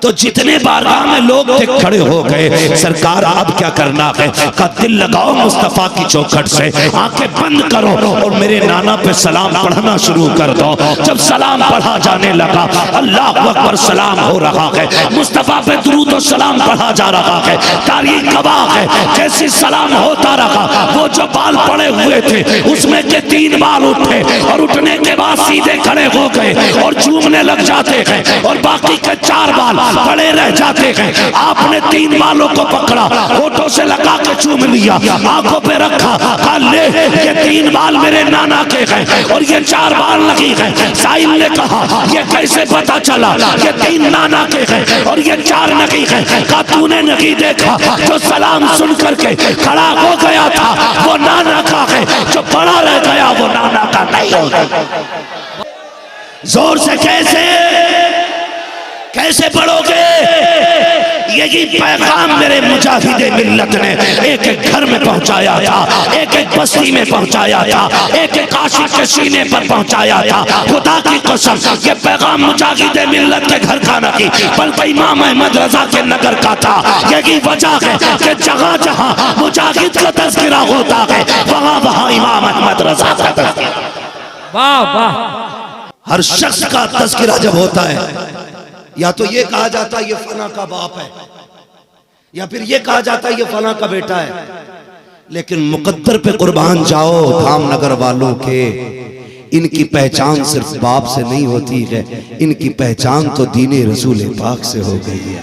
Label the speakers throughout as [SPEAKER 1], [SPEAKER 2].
[SPEAKER 1] तो जितने बारगाह में लोग थे खड़े हो गए। सरकार अब क्या करना है? का दिल लगाओ मुस्तफा की चौखट से, आंखें बंद करो और मेरे नाना पे सलाम पढ़ना शुरू कर दो। जब सलाम पढ़ा जाने लगा, अल्लाह अकबर सलाम हो रहा है, मुस्तफा पे दुरूद और सलाम पढ़ा जा रहा है। तारीख गवाह है, जैसे सलाम होता रहा वो जो बाल पड़े हुए थे उसमें के 3 बाल उठे और उठने के बाद सीधे खड़े हो गए और चूमने लग जाते हैं और बाकी के 4 बाल पड़े रह जाते हैं। आपने 3 बालों को पकड़ा, होठों से लगा के चूम लिया, आंखों पे रखा, कहा ले ये 3 बाल मेरे नाना के हैं और ये 4 बाल लगी हैं। साहिल ने कहा ये कैसे पता चला ये 3 नाना के हैं और ये 4 नगी हैं? कहा तूने नहीं देखा, जो सलाम सुन करके खड़ा हो गया था वो नाना का है, जो पड़ा रह गया वो नाना का नहीं होगा। जोर से कैसे पढ़ोगे? यही पैगाम मेरे मुजाहिदे मिल्लत ने एक एक घर में पहुंचाया था, एक एक बस्ती में पहुंचाया था, एक एक काशी के सीने पर पहुंचाया था। खुदा की कसम ये पैगाम मुजाहिदे मिल्लत के घर का नहीं बल्कि इमाम अहमद रजा के नगर का था। यही वजह है कि जगह जहां मुजाहिद का तज़किरा होता है वहां वहां इमाम अहमद रजा का तज़किरा।
[SPEAKER 2] वाह वाह।
[SPEAKER 1] हर शख्स का तज़किरा जब होता है या तो ये कहा जाता है ये फला का बाप है, या फिर ये कहा जाता है ये फला का बेटा है। लेकिन मुकद्दर पे कुर्बान जाओ धामनगर वालों के, इनकी पहचान सिर्फ बाप से नहीं होती है, इनकी पहचान तो दीन रसूल पाक से हो गई है।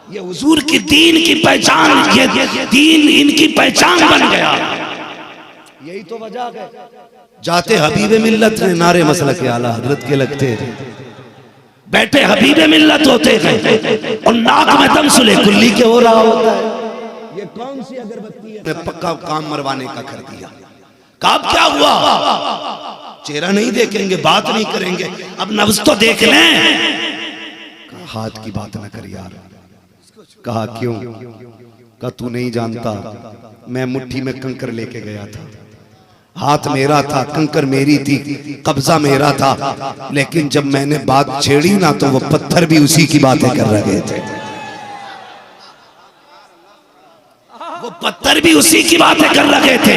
[SPEAKER 1] ये हुजूर की दीन की पहचान, ये दीन इनकी पहचान बन गया। यही तो वजह है जाते हबीबे मिल्लत ने नारे मसलक के आला हजरत के लगते थे, बैठे हबीबे मिल्लत होते हैं और नाक में दम सुले कुल्ली के हो रहा होता है। ये कौन सी अगरबत्ती है? पक्का काम मरवाने का कर दिया। कब क्या हुआ? चेहरा नहीं देखेंगे, बात नहीं करेंगे, अब नफ्स तो देख लें। हाथ की बात ना कर यार। कहा क्यों? कहा तू नहीं जानता, मैं मुट्ठी में कंकर लेके गया था, हाथ मेरा था, कंकर मेरी थी, कब्जा मेरा था, लेकिन जब मैंने बात छेड़ी ना तो वो पत्थर भी उसी की बातें कर रहे थे, वो पत्थर भी उसी की बातें कर रहे थे।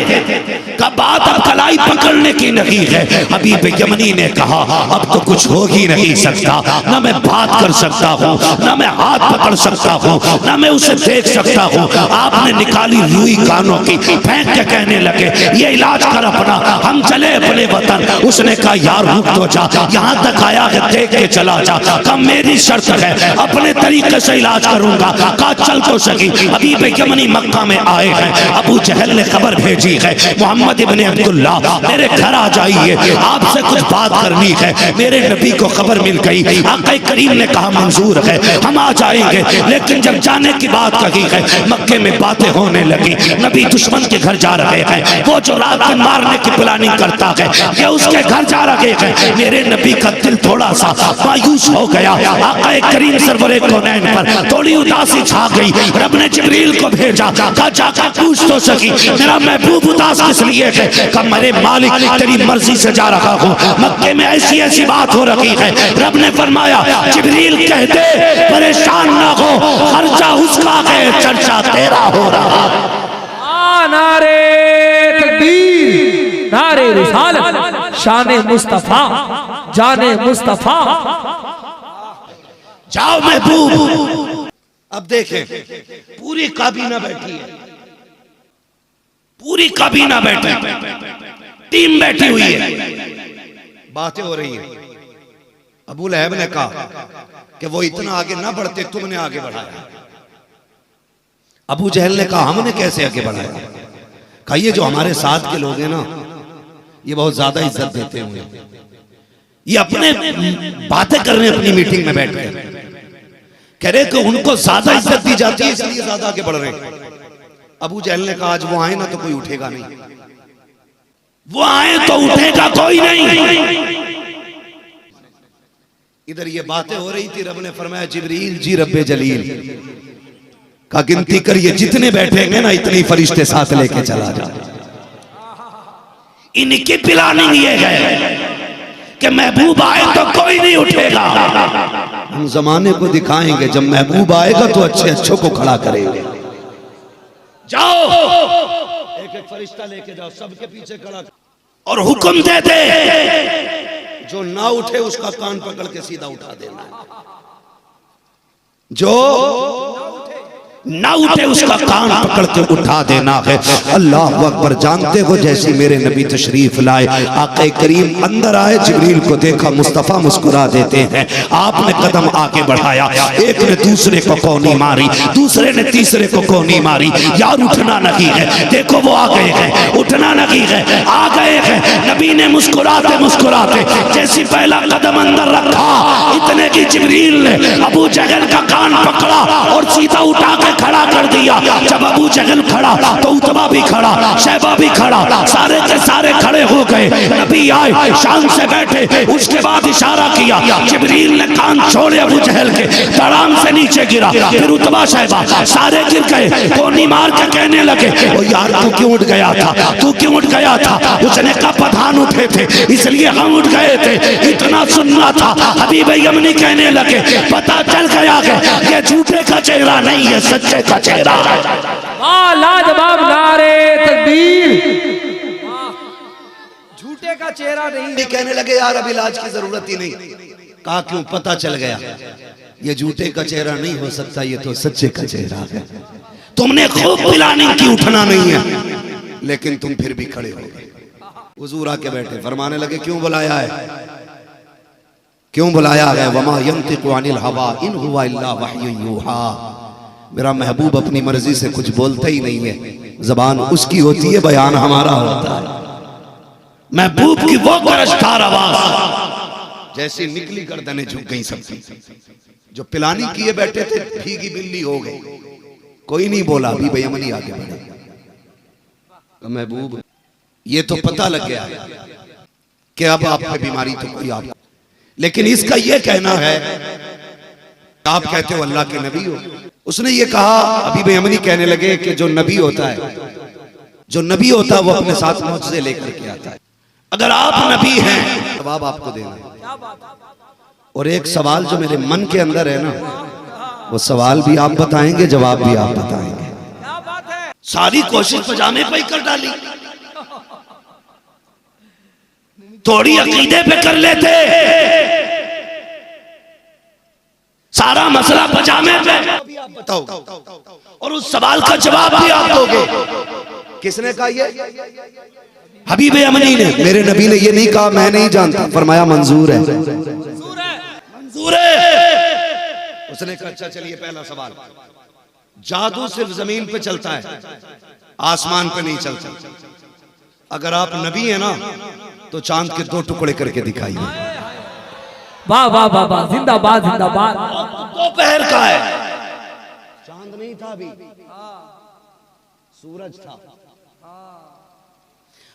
[SPEAKER 1] कब बात अब कलाई पकड़ने की नहीं है। हबीब यमनी ने कहा अब तो कुछ हो ही नहीं सकता, ना मैं बात कर सकता हूँ, ना मैं हाथ पकड़ सकता हूँ, ना मैं उसे देख सकता हूँ। आपने निकाली रुई कानों की, फेंक के कहने लगे ये इलाज कर अपना, हम चले अपने वतन। उसने कहा यार रुक तो जा, यहाँ तक आया है देख के चला जा। कब मेरी शर्त है अपने तरीके से इलाज करूंगा। कहा चल तो सही। हबीब यमनी मक्का में आए हैं, अबू जहल ने खबर भेजी है मोहम्मद इब्ने अब्दुल्ला मेरे घर आ जाइए, आपसे कुछ बात करनी है। मेरे नबी को खबर मिल गई, आका करीम ने कहा मंजूर है हम आ जाएंगे। लेकिन जब जाने की बात कही है मक्के में बातें होने लगी। नबी दुश्मन के घर जा रहे हैं, वो जो रात में मारने की प्लानिंग करता है ये उसके घर जा रहे हैं। मेरे नबी का दिल थोड़ा सा मायूस हो गया। आका करीम सरवरे कौनैन पर थोड़ी उदासी छा गई। रब ने जिब्रील को भेजा, जाकर पूछ तो सकी मेरा महबूब उदास किस लिए है? कब मेरे मालिक तेरी मर्जी से जा रहा हूँ, मक्के में ऐसी ऐसी बात हो रही है। रब ने फरमाया जिब्रील कह दे परेशान ना हो, खर्चा उसका है, चर्चा तेरा हो रहा है।
[SPEAKER 2] नारे तकबीर, नारे रिसालत, शाने मुस्तफा, जाने मुस्तफा।
[SPEAKER 1] जाओ महबूब। अब देखें पूरी काबीना बैठी है, पूरी काबीना बैठी, टीम बैठी हुई है, बातें हो रही है। अबू लहब ने कहा कि वो इतना आगे ना बढ़ते, तुमने आगे बढ़ाया। अबू जहल ने कहा हमने कैसे आगे बढ़ाया? कहा ये जो हमारे साथ के लोग हैं ना ये बहुत ज्यादा इज्जत देते हुए, ये अपने बातें कर रहे हैं अपनी मीटिंग में बैठ कर, कह रहे कि उनको ज्यादा इज्जत दी जाती है इसलिए ज्यादा आगे बढ़ रहे हैं। अबू जहल ने कहा आज वो आए ना तो कोई उठेगा नहीं, वो आए तो उठेगा कोई नहीं। इधर ये बातें हो रही थी, रब ने फरमाया जिब्रील जी रब्बे जलील का गिनती करिए, जितने बैठेंगे ना इतने फरिश्ते साथ लेके चला जा। इनकी प्लानिंग ये है कि महबूब आए तो कोई नहीं उठेगा। हम जमाने को दिखाएंगे जब महबूब आएगा तो अच्छे अच्छों को खड़ा करेंगे। जाओ एक एक फरिश्ता लेके जाओ, सबके पीछे खड़ा और हुक्म दे दे जो ना उठे उसका कान पकड़ के सीधा उठा देना, जो ना उठे उसका कान पकड़ के उठा देना है। अल्लाह अकबर। जानते हो जैसी मेरे नबी तशरीफ लाए, आका करीम अंदर आए, जिब्रील को देखा, मुस्तफ़ा मुस्कुरा देते हैं। आपने कदम आगे बढ़ाया, एक ने दूसरे को कौनी मारी, दूसरे ने तीसरे को कौनी मारी। यार उठना नहीं है, देखो वो आ गए हैं, उठना नहीं है, आ गए हैं। नबी ने मुस्कुराते मुस्कुराते जैसी पहला कदम अंदर रखा, इतने की जिब्रील ने अबू जहल का कान पकड़ा और सीधा उठा के खड़ा कर दिया। जब अबू जहल खड़ा तो उतबा भी खड़ा, शैबा भी खड़ा, सारे के सारे खड़े हो गए। नबी आए, शान से बैठे, उसके बाद इशारा किया, जिब्रील ने कान छोड़े अबू जहल के, धड़ाम से नीचे गिरा। फिर उतबा शैबा सारे गिर गए, कोनी मार के कहने लगे, ओ यार तू क्यों उठ गया था, तू क्यों उठ गया था? उसने कहा पठान उठे थे इसलिए हम उठ गए थे, इतना सुनना था। हबीब यमनी कहने लगे, पता चल गया कि ये झूठे का चेहरा नहीं है, सच्चे का चेहरा है।
[SPEAKER 2] लाजवाब नारे तकबीर, झूठे का चेहरा नहीं।
[SPEAKER 1] कहने लगे यार अब इलाज की जरूरत ही नहीं। कहा क्यों? पता चल गया ये झूठे का चेहरा नहीं हो सकता, ये तो सच्चे का चेहरा है। तुमने खूब प्लानिंग की, उठना नहीं है, लेकिन तुम फिर भी खड़े हो गए। हुजूर आके बैठे, फरमाने लगे क्यों बुलाया है, क्यों बुलाया है? वमा यंतिकु अनिल हवा इन हुवा इल्ला वह्युन यूहा। मेरा महबूब अपनी मर्जी से कुछ बोलता ही नहीं है, जबान उसकी होती है, बयान हमारा होता है। महबूब की वो गरजदार आवाज जैसी निकली, गर्दनें झुक गई सबकी। जो पिलानी किए बैठे थे भीगी बिल्ली हो गई, कोई नहीं बोला। अभी बेयमनी आगे बढ़े, तो महबूब ये तो पता लग गया कि अब आप पे बीमारी तो कोई आप, लेकिन इसका ये कहना है आप कहते हो अल्लाह के नबी हो। उसने ये कहा, अभी बेयमनी कहने लगे कि जो नबी होता है, जो नबी होता है वो अपने साथ मुझसे लेकर के आता है। अगर आप नबी हैं जवाब आपको देना है, और एक सवाल जो मेरे मन के अंदर है ना, वो सवाल भी आप बताएंगे, जवाब भी आप बताएंगे। सारी कोशिश पजामे पे ही कर डाली, थोड़ी अकीदे पे कर लेते, सारा मसला पजामे पे। आप बताओ, और उस सवाल का जवाब भी आप दोगे। किसने कहा ये? हबीब यमनी ने। मेरे नबी ने ये नहीं कहा मैं नहीं जानता, फरमाया मंजूर है, मंजूर है। उसने कहा अच्छा चलिए पहला सवाल, जादू सिर्फ जमीन पे चलता है, आसमान पे नहीं चलता। अगर आप नबी हैं ना तो चांद के 2 टुकड़े करके दिखाइए।
[SPEAKER 2] वाह वाह वाह वाह, जिंदाबाद जिंदाबाद।
[SPEAKER 1] दोपहर का है, चांद नहीं था अभी, सूरज था।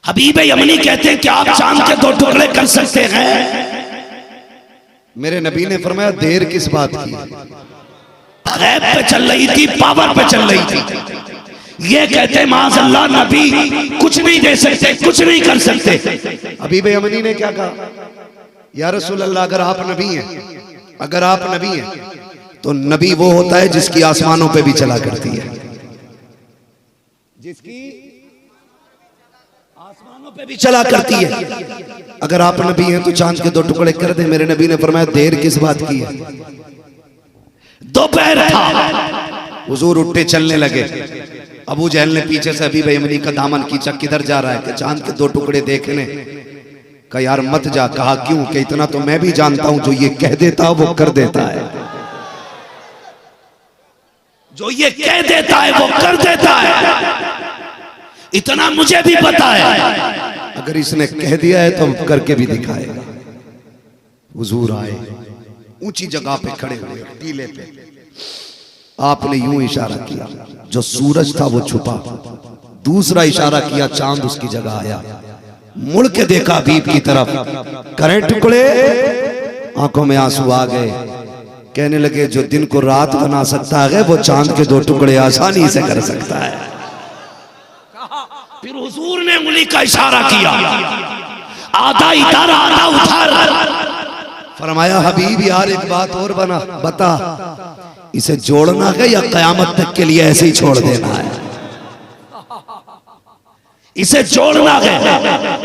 [SPEAKER 1] हबीब यमनी कहते हैं कि आप चांद के 2 टुकड़े कर सकते हैं? मेरे नबी ने फरमाया देर किस बात की, गैब पे चल रही थी, पावर पे चल रही थी। ये कहते माज़अल्लाह नबी कुछ नहीं दे सकते, कुछ नहीं कर सकते। हबीब यमनी ने क्या कहा, या रसूल अल्लाह अगर आप नबी हैं, अगर आप नबी हैं तो नबी वो होता है जिसकी आसमानों पे भी चला करती है, जिसकी आसमानों पे भी चला करती है। अगर आप नबी हैं तो चांद के 2 टुकड़े कर दे। मेरे नबी ने फरमाया देर किस बात की है? दोपहर था, हुजूर उठे चलने लगे। अबू जहल ने पीछे से हबीब यमनी का दामन खींचा, किधर जा रहा है? कि चांद के 2 टुकड़े देखने। कहा यार मत जा। कहा क्यों? कि इतना तो मैं भी जानता हूं, जो ये कह देता है वो कर देता है, जो ये कह देता है वो कर देता है, इतना मुझे भी पता है। अगर इसने कह दिया है तो करके भी दिखाएगा। हुजूर आए, ऊंची जगह पे खड़े हुए, टीले पे। आपने यूं इशारा किया, जो सूरज था वो छुपा। दूसरा इशारा किया, चांद उसकी जगह आया। मुड़ के देखा हबीब की तरफ, करे टुकड़े, आंखों में आंसू आ गए। कहने लगे जो दिन को रात बना सकता है वो चांद के 2 टुकड़े आसानी से कर सकता है। फिर हुजूर ने उंगली का इशारा किया, आधा इधर आधा उधर। फरमाया हबीब यार एक बात और बता, इसे जोड़ना है या कयामत तक के लिए ऐसे ही छोड़ देना है? इसे जोड़ना है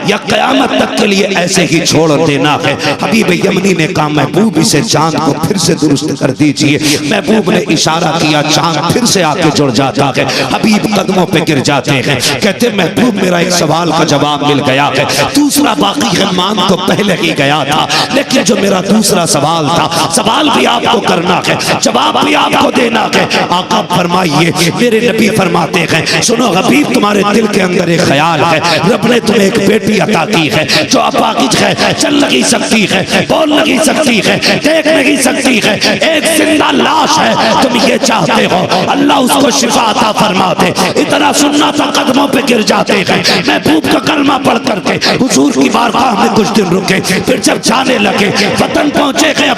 [SPEAKER 1] या कयामत तक के लिए ऐसे ही छोड़ देना है? हबीब यमनी ने कहा महबूब इसे चांद को फिर से दुरुस्त कर दीजिए। महबूब ने इशारा किया, चांद फिर से आके जुड़ जाता है। हबीब कदमों पे गिर जाते हैं, कहते महबूब मेरा एक सवाल का जवाब मिल गया है, दूसरा बाकी है, मान तो पहले ही गया था, लेकिन जो मेरा दूसरा सवाल था, सवाल भी आपको करना है, जवाब भी आपको देना है। आका फरमाइए, मेरे नबी फरमाते हैं, सुनो हबीब तुम्हारे दिल के अंदर एक ख्याल है, रब ने तुम्हें एक बेटी अता की है जो अपाकिज है, चल नहीं सकती है, बोल नहीं सकती है, देख नहीं सकती है, एक जिंदा लाश है, तुम ये चाहते हो अल्लाह उसको शिफा अता फरमा दे। इतना सुनना था, कदमों पे गिर जाते हैं। महबूब का कलमा पढ़ करके हुजूर की बारगाह में कुछ दिन रुके, फिर जब जाने लगे वतन पहुंचे हैं,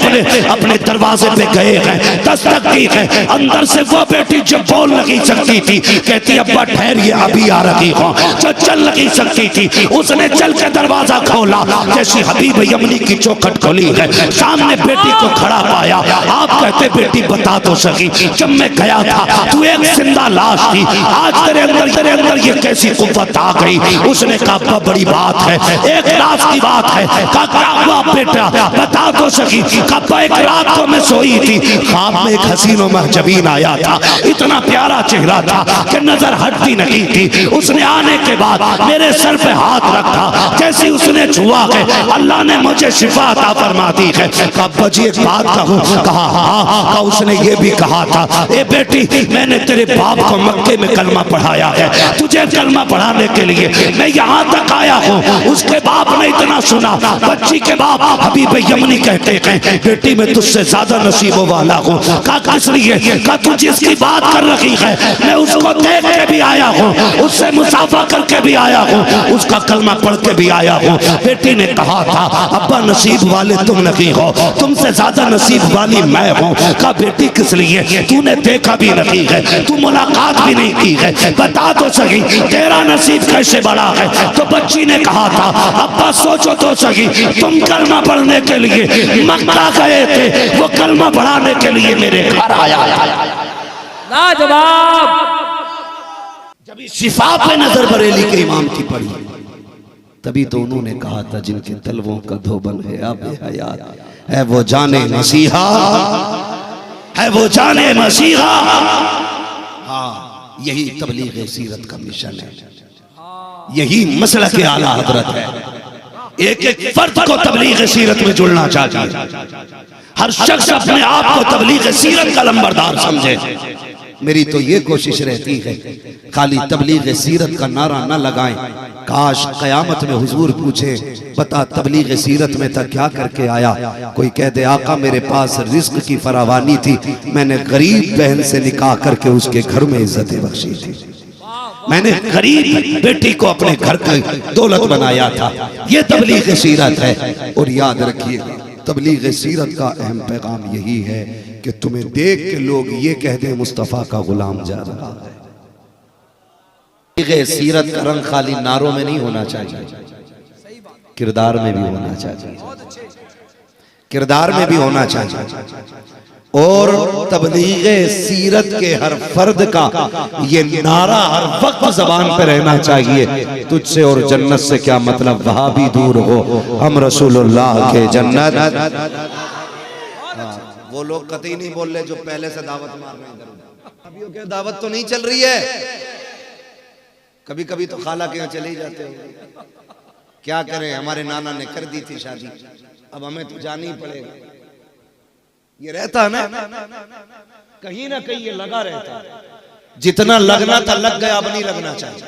[SPEAKER 1] अपने दरवाजे पे गए हैं, दस्तक दी है, अंदर से वो बेटी जब बोल नहीं सकती थी, कहती अब्बा ठहरिए अभी आ रही हूं। जो चल नहीं सकती थी उसने चल के दरवाजा खोला, जैसी हबीब यमनी की चौखट खोली है, सामने बेटी को खड़ा पाया। आप कहते बेटी बता तो सकी, जब मैं गया था तू एक जिंदा लाश थी, आज तेरे अंदर ये कैसी कुव्वत आ गई? उसने कहा बड़ी बात है, एक रात की बात है। कहा क्या हुआ बेटा बता तो सकी? कहा एक रात को मैं सोई थी, ख्वाब में एक हसीन और महजबीन आया था, इतना प्यारा चेहरा था कि नजर हटती नहीं थी। उसने आने के बाद मेरे सर पे हाथ रखा, जैसे उसने छुआ है अल्लाह ने मुझे शिफा अता फरमा दी है। कहा जी एक बात कहूं? कहा हाँ। कहा उसने ये भी कहा था, ए बेटी मैंने तेरे बाप को मक्के में कलमा पढ़ाया है, तुझे कलमा पढ़ाने के लिए मैं यहाँ तक आया हूँ। उसके बाप ने इतना सुना, बच्ची के बाप हबीब यमनी कहते हैं बेटी मैं तुझसे ज्यादा नसीबों वाला हूँ। कहा किस लिए? कहा तू जिसकी बात कर रही है मैं उसको देख के भी आया हूँ, उससे मुसाफा करके भी आया हूँ, उसका कलमा पढ़ के भी आया हूँ। बेटी ने कहा था अब्बा नसीब वाले तुम नहीं हो, तुमसे ज्यादा नसीब वाली मैं हूँ। कहा बेटी किस लिए? तूने देखा भी नहीं है, तू मुलाकात भी नहीं की है, बता तो सही तेरा नसीब कैसे बड़ा है? तो बच्ची ने कहा था अब्बा सोचो तो सही, तुम कलमा पढ़ने के लिए मक्का गए थे, वो कलमा पढ़ाने के लिए मेरे घर आया था।
[SPEAKER 2] लाजवाब।
[SPEAKER 1] जब शिफा पे नजर बरेली के इमाम की पड़ी, तभी तो उन्होंने कहा था जिनके तलवों का धोबन है आबे हयात है वो जाने मसीहा, है वो जाने मसीहा। हाँ यही तबलीग सीरत का मिशन है, यही मसलक के आला हजरत है। एक एक फर्द को तबलीग सीरत में जुड़ना चाहिए, हर शख्स अपने आप को तबलीग सीरत का लंबरदार समझे। मेरी तो ये कोशिश रहती है खाली तबलीग सीरत का नारा न लगाएं, काश कयामत में हुजूर पूछे बता तबलीग सीरत में था क्या करके आया? कोई कह दे आका मेरे पास रिस्क की फरावानी थी, मैंने गरीब बहन से निकाह करके उसके घर में इज्जतें बख्शी थी, मैंने गरीब बेटी को अपने घर की दौलत बनाया था। ये तबलीग सीरत है। और याद रखिए तबलीग सीरत का अहम पैगाम यही है कि तुम्हें देख के लोग ये कह दें मुस्तफ़ा का गुलाम जा रहा है। तबलीग सीरत का रंग खाली नारों में नहीं होना चाहिए, किरदार में भी होना चाहिए, किरदार में भी होना चाहिए। और तबलीग सीरत के हर फर्द का ये नारा हर वक्त जबान पे रहना चाहिए, तुझसे और जन्नत से क्या मतलब, वहां भी दूर हो हम रसूलुल्लाह के जन्नत। वो लोग कतई नहीं बोल रहे जो पहले से दावत मार रहे हैं, अभी क्या दावत तो नहीं चल रही है, कभी कभी तो खाला के यहाँ चले ही जाते हो। क्या करें, हमारे नाना ने कर दी थी शादी, अब हमें तो जाना ही पड़ेगा। ये रहता है ना कहीं ना कहीं, ये लगा रहता है, जितना लगना था लग गया, अब नहीं लगना चाहिए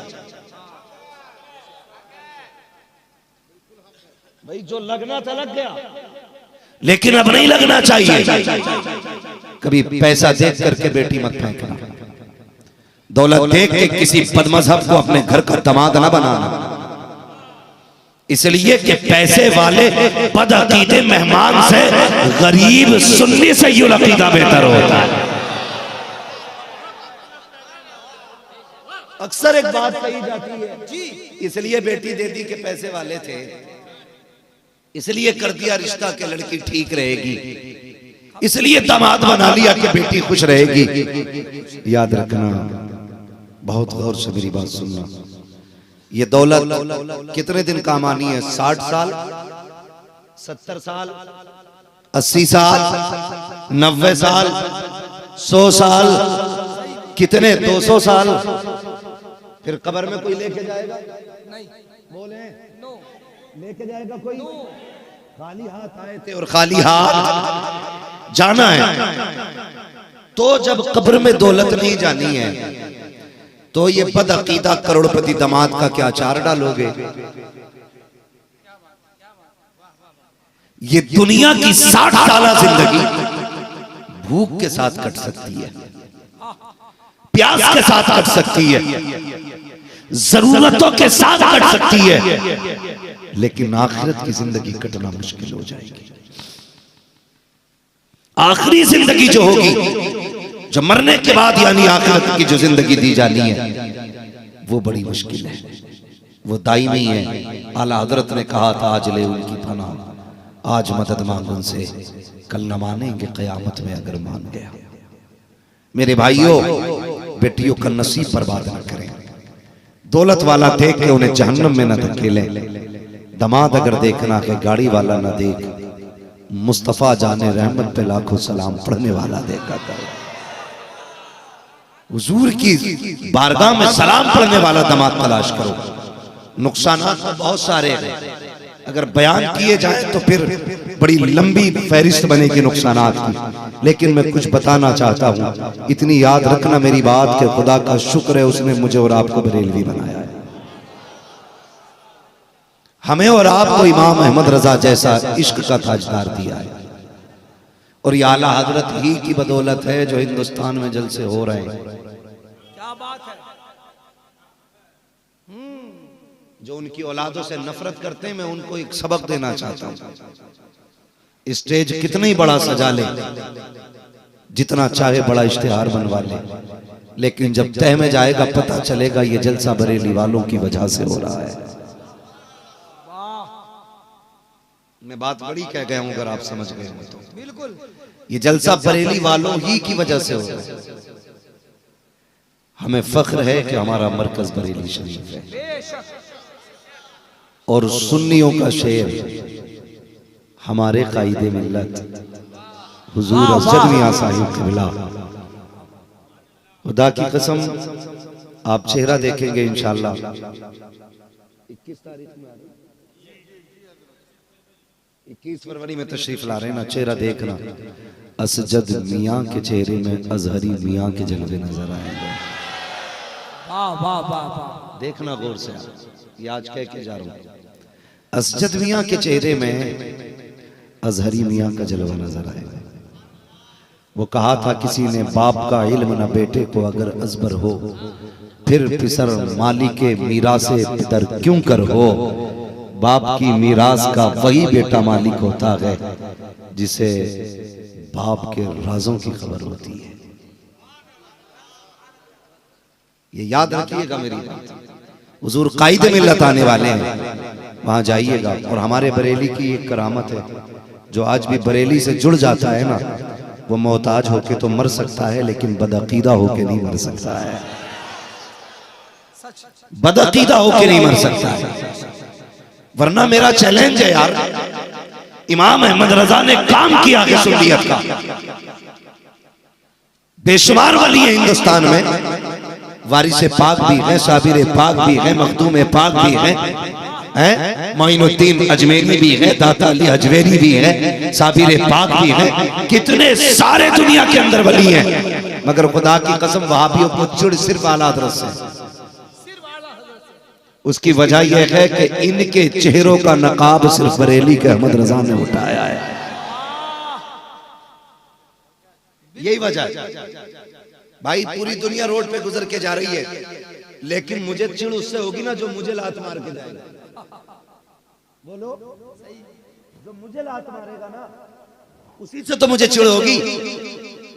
[SPEAKER 1] भाई, जो लगना था लग गया, लेकिन अब नहीं लगना चाहिए। कभी पैसा देख करके बेटी मत फेंकना, दौलत देख के किसी बदमज़हब को अपने घर का दामाद ना बनाना, इसलिए कि पैसे वाले बदअकीदे मेहमान से गरीब सुन्नी से यूं अकीदा बेहतर होता है। अक्सर एक बात कही जाती है, इसलिए बेटी दे दी कि पैसे वाले थे, इसलिए कर दिया रिश्ता के लड़की ठीक रहेगी, इसलिए दामाद बना लिया कि बेटी खुश रहेगी। याद रखना, बहुत गौर से मेरी बात सुनना, ये दौलत कितने दिन काम आनी है? 60 साल, 70 साल, 80 साल, 90 साल, 100 साल, कितने 200 साल, फिर कब्र में कोई लेके जाएगा? नहीं। बोले लेके जाएगा कोई? खाली हाथ आए थे और खाली हाथ जाना है। तो जब कब्र में दौलत नहीं जानी है तो ये बदअकीदा करोड़पति दामाद का क्या चार डालोगे? ये दुनिया की 60 साल जिंदगी भूख के साथ कट सकती है, प्यास के साथ कट सकती है, जरूरतों के साथ कट सकती है, लेकिन आखिरत की जिंदगी कटना मुश्किल हो जाएगी। आखिरी जिंदगी जो होगी, जो मरने के बाद यानी आखिरत की जो जिंदगी दी जानी है, वो बड़ी मुश्किल है, वो दायमी है। आला हजरत ने कहा था, आज ले उनकी फना, आज मदद मांग उनसे, कल न मानेंगे कयामत में अगर मान गया। मेरे भाइयों बेटियों का नसीब बर्बाद न करें। दौलत वाला देख के उन्हें जहन्नम में न धकेलें। दमाद अगर देखना है गाड़ी वाला न देख, मुस्तफा जाने रहमत पे लाखों सलाम पढ़ने वाला देखा करो। हुजूर की बारगाह में सलाम पढ़ने वाला दमाद तलाश करो। नुकसानात तो बहुत सारे हैं, अगर बयान किए जाए तो फिर बड़ी लंबी फहरिस्त बनेगी नुकसानात की, लेकिन मैं कुछ बताना चाहता हूँ। इतनी याद रखना मेरी बात के खुदा का शुक्र है उसने मुझे और आपको बरेलवी बनाया है। हमें और आपको इमाम अहमद रजा जैसा इश्क का ताजदार दिया है, और ये आला हजरत ही की बदौलत है जो हिंदुस्तान में जलसे हो रहे हैं।
[SPEAKER 2] क्या बात है।
[SPEAKER 1] जो उनकी औलादों से नफरत करते हैं, मैं उनको एक सबक देना चाहता हूं। स्टेज कितना ही बड़ा सजा ले, जितना चाहे बड़ा इश्तिहार बनवा ले, लेकिन जब तह में जाएगा पता चलेगा ये जलसा बरेली वालों की वजह से हो रहा है। मैं बात बड़ी कह गया हूं, अगर आप समझ गए हो तो।
[SPEAKER 2] बिल्कुल,
[SPEAKER 1] ये जलसा बरेली वालों ही की वजह से हो रहा है। हमें फख्र है कि हमारा मरकज बरेली शरीफ है, और सुन्नियों का शेर हमारे कायदे मिल्लत हुजूर अफजल मियां साहिब क़िबला। खुदा की कसम आप चेहरा देखेंगे इंशाअल्लाह। 21 तारीख में, 21 फरवरी में तशरीफ ला रहे हैं ना, चेहरा देखना। असजद मियां के चेहरे में अजहरी मियां के जलवे नजर आएंगे।
[SPEAKER 2] वाह वाह वाह वाह,
[SPEAKER 1] देखना गौर से, ये आज कह के जा रहा हूं। असजद मियां के चेहरे में अजहरी मियां का जलवा नजर आएगा। वो कहा था किसी ने, बाप का इल्म न बेटे को अगर अजबर हो, फिर पिसर माली के मीरासे पितर क्यों कर हो। बाप की मीरास का वही बेटा मालिक होता है जिसे बाप के राजों की खबर होती है। ये याद रखिएगा मेरी बात। हुजूर कायदे मिल्लत आने वाले हैं, वहां जाइएगा। और हमारे बरेली की एक करामत है, जो आज भी बरेली से जुड़ जाता है ना, वो मोहताज होके तो मर सकता है, लेकिन बदअकीदा होके नहीं मर सकता है। बदअकीदा होके नहीं मर सकता है। वरना मेरा चैलेंज है यार, इमाम अहमद रजा ने काम किया है सुन्नियत का। बेशुमार वली है हिंदुस्तान में, वारिस पाक भी है, साबिर पाक भी है, मखदूम पाक भी है, मोइनुद्दीन अजमेरी भी है, दाता अली अजमेरी भी है, साबिर पाक भी है। कितने सारे दुनिया के अंदर वली हैं, मगर खुदा की कसम वहाबियों को चिढ़ सिर्फ आला हज़रत से। उसकी वजह यह है कि इनके चेहरों का नकाब सिर्फ बरेली के अहमद रजा ने उठाया है। यही वजह है भाई। पूरी दुनिया रोड पे गुजर के जा रही है, लेकिन मुझे चिढ़ उससे होगी ना जो मुझे लात मार के जाएगा। बोलो, जो मुझे लात मारेगा ना, उसी से तो मुझे चिढ़ होगी,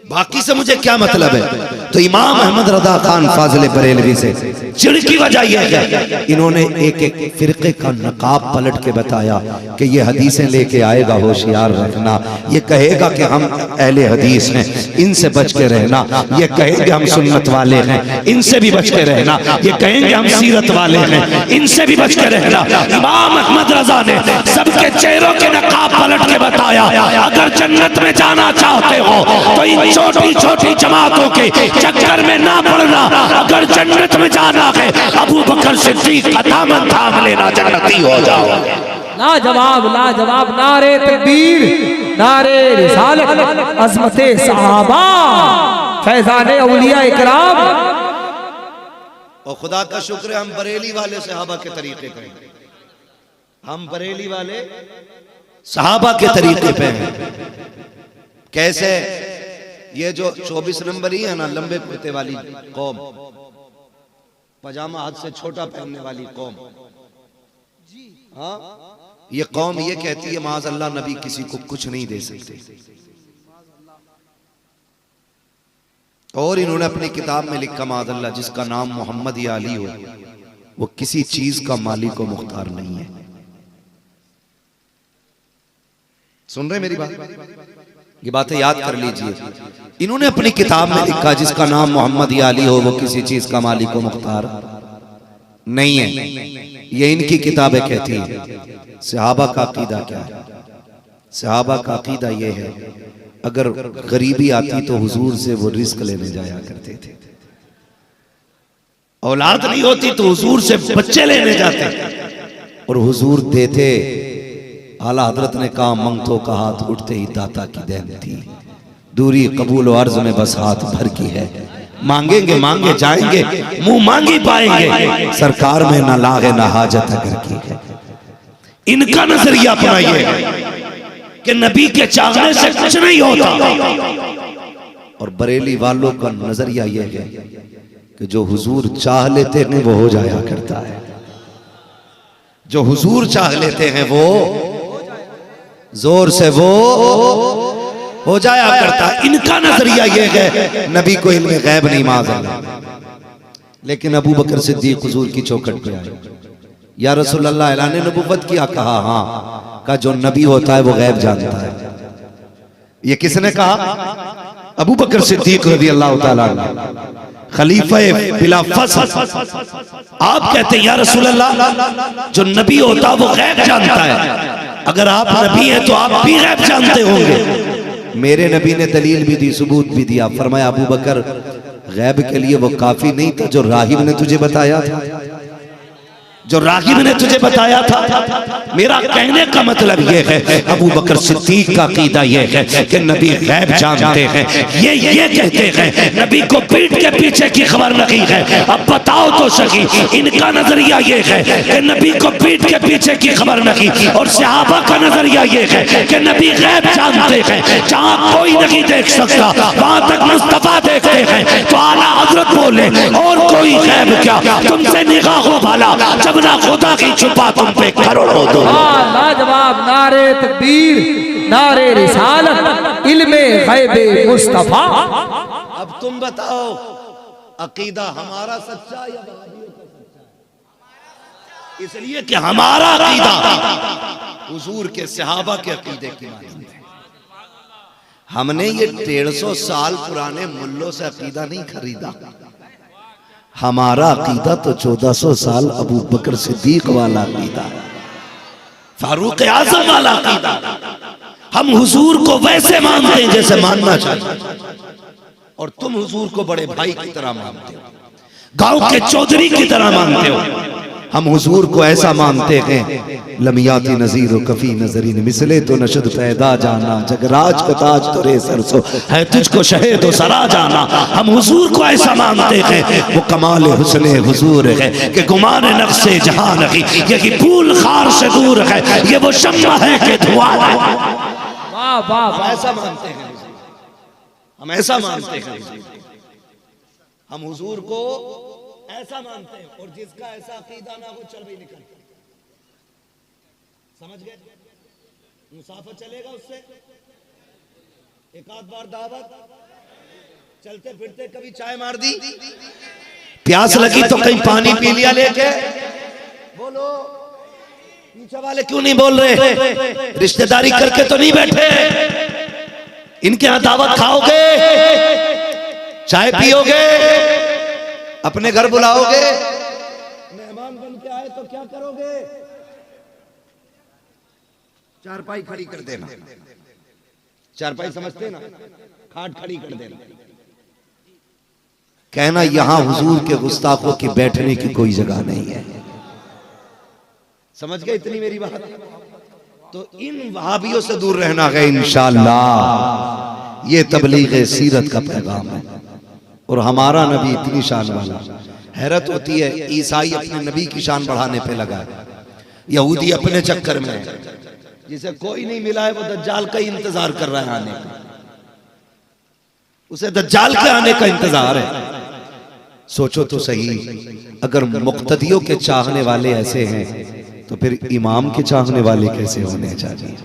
[SPEAKER 1] बाकी से मुझे क्या मतलब है। तो इमाम अहमद रजा खान फाजिल बरेलवी से चिड़ की वजह यह है, इन्होंने एक एक फिरके का नकाब पलट के बताया कि ये हदीसें लेके आएगा, होशियार रखना, ये कहेगा कि हम अहले हदीस हैं, इनसे बच के रहना, ये कहेंगे हम सुन्नत वाले हैं, इनसे भी बच के रहना, ये कहेंगे हम सीरत वाले हैं, इनसे भी बच के रहना। इमाम अहमद रजा ने सबके चेहरों के नकाब पलट के बताया, अगर जन्नत में जाना चाहते हो तो इन छोटी छोटी जमातों के चक्कर में ना पड़ना, अगर जन्नत में जाना है अबू बकर सिद्दीक का दामन थाम लेना, जन्नती हो जाओ।
[SPEAKER 2] लाजवाब लाजवाब, नारे तकबीर, नारे रिसालत, अज़मते सहाबा, फैज़ाने औलिया इकराम।
[SPEAKER 1] और खुदा का शुक्र है हम बरेली वाले सहाबा के तरीके पे हैं, हम बरेली वाले सहाबा के तरीके पे हैं। कैसे? ये जो 24 नंबर ही है ना, लंबे कुर्ते वाली कौम, पजामा हाथ से छोटा पहनने वाली कौम, हाँ, ये कौम ये कहती है माज़ अल्लाह नबी किसी को कुछ नहीं दे सकते। और इन्होंने अपनी किताब में लिखा माज़ अल्लाह जिसका नाम मोहम्मद या अली हो वो किसी चीज का मालिक व मुख्तार नहीं है। सुन रहे मेरी बात? ये बातें याद कर लीजिए। इन्होंने अपनी किताब में लिखा जिसका नाम मोहम्मद या अली हो वो किसी चीज का मालिक व मुख्तार नहीं है। ये इनकी किताबें कहती हैं। सहाबा का अकीदा क्या है? सहाबा का अकीदा ये है, अगर गरीबी आती तो हुजूर से वो रिस्क लेने जाया करते थे, औलाद नहीं होती तो हुजूर से बच्चे लेने जाते और हुजूर देते। आला हजरत ने कहा मंगतों का हाथ उठते ही दाता की देन थी, दूरी कबूल और अर्ज में बस हाथ भर की है, मांगेंगे मांगे जाएंगे मुंह मांगी पाएंगे, सरकार में ना लागे ना हाजत अगर की है। इनका नजरिया अपना ये है कि नबी के चाहने से कुछ नहीं होता, और बरेली वालों का नजरिया ये है कि जो हुजूर चाह लेते हैं वो हो जाया करता है, जो हुजूर चाह लेते हैं वो जोर से वो हो जाया करता है। इनका नजरिया ये है नबी को इल्म गैब नहीं मालूम, लेकिन अबू बकर सिद्दीक हुजूर की चौखट पे आए, या रसूल अल्लाह ऐलान नबुव्वत किया? कहा हाँ। का जो नबी होता है वो गैब जानता है। ये किसने कहा? अबू बकर सिद्दीक रज़ी अल्लाह ताला खलीफा बिला फस्ल। आप कहते हैं या रसूल अल्लाह जो नबी होता वो गैब जानता है, अगर आप नबी हैं तो आप भी गैब जानते होंगे। मेरे नबी ने दलील भी दी, सबूत भी दिया। फरमाया अबू बकर गैब के लिए वो काफी नहीं था जो राहिब ने तुझे बताया था, जो रागिब ने तुझे बताया था। मेरा कहने का मतलब यह है अबू बकर सिद्दीक का अकीदा यह है कि नबी गैब जानते हैं। ये कहते हैं नबी को पीठ के पीछे की खबर नहीं है। अब बताओ तो सही, इनका नजरिया यह है कि नबी को पीठ के पीछे की खबर नहीं, और सहाबा का नजरिया यह है कि नबी गैब जानते हैं। जहां कोई नहीं देख सकता वहां तक मुस्तफा देखते हैं। तो आला हजरत बोले और कोई गैब क्या, तुमसे निगाहों वाला ना खुदा की छुपा तुम पे करोड़ों दो।
[SPEAKER 2] लाजवाब, नारे तकबीर, नारे रिसालत, इल्मे गैबे मुस्तफा।
[SPEAKER 1] अब तुम बताओ अकीदा हमारा सच्चा या वहाबियों का सच्चा? इसलिए कि हमारा अकीदा हुजूर के सहाबा के अकीदे की मानिंद है। हमने ये 150 साल पुराने मुल्लों से अकीदा नहीं खरीदा, हमारा अकीदा तो 1400 साल अबू बकर सिद्दीक वाला अकीदा है, फारूक आजम वाला अकीदा। हम हुजूर को वैसे मानते हैं जैसे मानना चाहिए, और तुम हुजूर को बड़े भाई की तरह मानते हो, गांव के चौधरी की तरह मानते हो। हम हुजूर को ऐसा मानते हैं लमियाती नजीर कफी नजरीन मिसले तो नशद पैदा जाना, जगराज का ताज तो रे सरसो है तुझको शहेद सरा जाना। हम हुजूर को ऐसा मानते हैं वो कमाल हुस्ने हुजूर है कि गुमान नफ्से जहां नहीं, यही फूल खार से दूर है, ये वो शम्मा है कि धुआं है।
[SPEAKER 2] वाह वाह,
[SPEAKER 1] हम ऐसा मानते हैं, हम ऐसा मानते हैं, हम हुजूर को ऐसा मानते हैं। और जिसका ऐसा अकीदा ना हो चल भी निकल, समझ गए? मुसाफिर चलेगा उससे एक आध बार दावत चलते फिरते कभी चाय मार दी, प्यास लगी तो कहीं पानी पी लिया लेके। बोलो, पीछे वाले क्यों नहीं बोल रहे? रिश्तेदारी करके तो नहीं बैठे, इनके यहां दावत खाओगे, चाय पियोगे, अपने घर बुलाओगे, मेहमान बन के आए तो क्या करोगे? चारपाई खड़ी कर देना, चारपाई समझते ना, खाट खड़ी कर देना, कहना यहां हुजूर के गुस्ताखों की बैठने की कोई जगह नहीं है। समझ गए इतनी मेरी बात? तो इन वहाबियों से दूर रहना है इंशाअल्लाह। ये तबलीग सीरत का पैगाम है। और हमारा नबी इतनी शान वाला, हैरत होती है, ईसाई अपने नबी की शान बढ़ाने पे लगा है, यहूदी अपने चक्कर में है, जिसे कोई नहीं मिला है वो दज्जाल का ही इंतजार कर रहा है आने का, उसे दज्जाल के आने का इंतजार है। सोचो तो सही, अगर मुक्तदियों के चाहने वाले ऐसे हैं तो फिर इमाम के चाहने वाले कैसे होने चाहिए?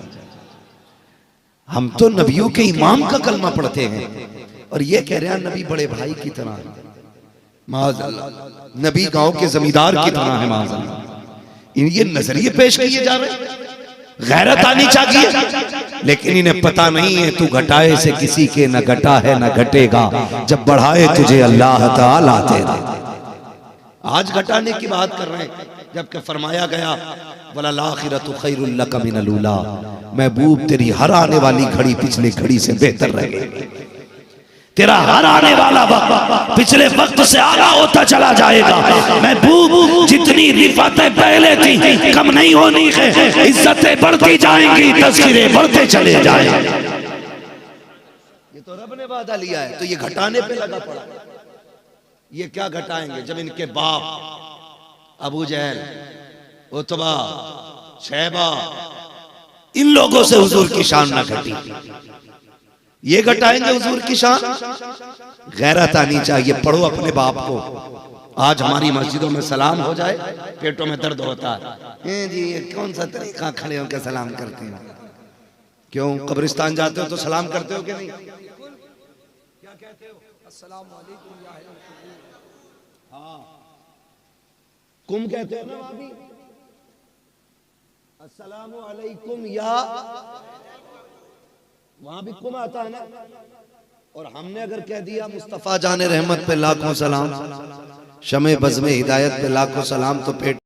[SPEAKER 1] हम तो नबियों के इमाम का कलमा पढ़ते हैं और ये कह रहे हैं नबी बड़े भाई की तरह, माज़अल्लाह नबी गांव के जमींदार की तरह है, माज़अल्लाह। ये नजरिए पेश किए जा रहे हैं, गैरत आनी चाहिए, लेकिन इन्हें पता नहीं है तू घटाए से किसी के न घटा है न घटेगा, जब बढ़ाए तुझे अल्लाह ताला तेरा। आज घटाने की बात कर रहे हैं, जबकि फरमाया गया वलल आखिरतु खैरुल लक मिनल ऊला, महबूब तेरी हर आने वाली घड़ी पिछली घड़ी से बेहतर रहेगी, तेरा हर आने वाला वक्त पिछले वक्त से आला होता चला जाएगा। महबूब जितनी रिफातें पहले थी कम नहीं होनी है, इज्जतें बढ़ती जाएंगी, तज़किरे बढ़ते चले जाएंगे। ये तो रब ने वादा लिया है, तो ये घटाने पे लगा पड़ा। ये क्या घटाएंगे जब इनके बाप अबू जहल, उतबा, शैबा, इन लोगों से हुजूर की शान ना घटी, ये घटाएंगे हुजूर की शान? गैरत आनी चाहिए। पढ़ो अपने बाप को। आज हमारी मस्जिदों में सलाम हो जाए पेटों में दर्द होता है जी, ये कौन सा तरीका, खड़े होकर सलाम करते हैं? क्यों कब्रिस्तान जाते हो तो सलाम करते हो कि नहीं? क्या कहते हो? अस्सलाम वालेकुम या अहल कुबूर। हाँ, कुम कहते हो ना वहां भी, अस्सलामु अलैकुम या, वहां भी कुम आता है ना। और हमने अगर कह दिया मुस्तफा जाने रहमत पे लाखों सलाम, शमे बज़्मे हिदायत पे लाखों सलाम, तो पेट